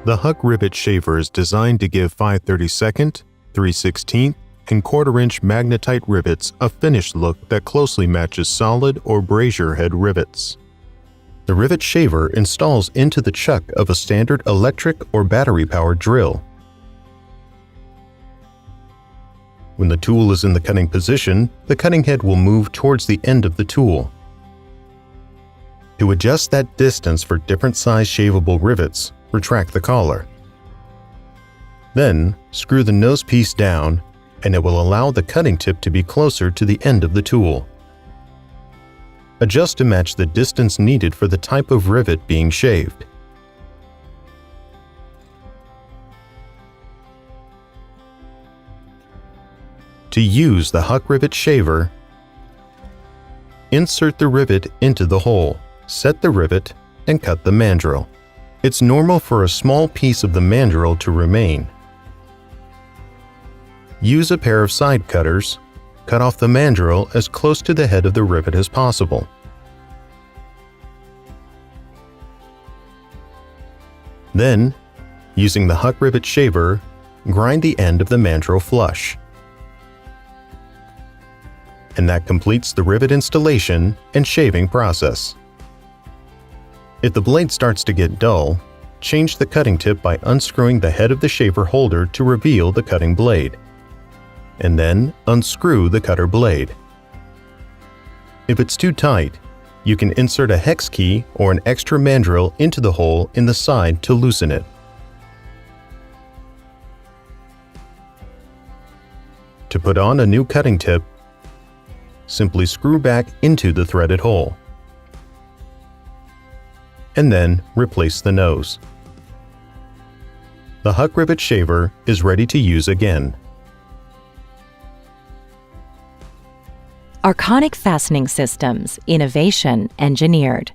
The Huck Rivet Shaver is designed to give 5/32, 3/16, and 1/4-inch Magna-Tite rivets a finished look that closely matches solid or brazier head rivets. The rivet shaver installs into the chuck of a standard electric or battery-powered drill. When the tool is in the cutting position, the cutting head will move towards the end of the tool. To adjust that distance for different size shavable rivets, retract the collar. Then, screw the nose piece down, and it will allow the cutting tip to be closer to the end of the tool. Adjust to match the distance needed for the type of rivet being shaved. To use the Huck Rivet Shaver, insert the rivet into the hole, set the rivet, and cut the mandrel. It's normal for a small piece of the mandrel to remain. Use a pair of side cutters. Cut off the mandrel as close to the head of the rivet as possible. Then, using the Huck Rivet Shaver, grind the end of the mandrel flush. And that completes the rivet installation and shaving process. If the blade starts to get dull, change the cutting tip by unscrewing the head of the shaver holder to reveal the cutting blade, and then unscrew the cutter blade. If it's too tight, you can insert a hex key or an extra mandrel into the hole in the side to loosen it. To put on a new cutting tip, simply screw back into the threaded hole, and then replace the nose. The Huck Rivet Shaver is ready to use again. Arconic Fastening Systems, innovation engineered.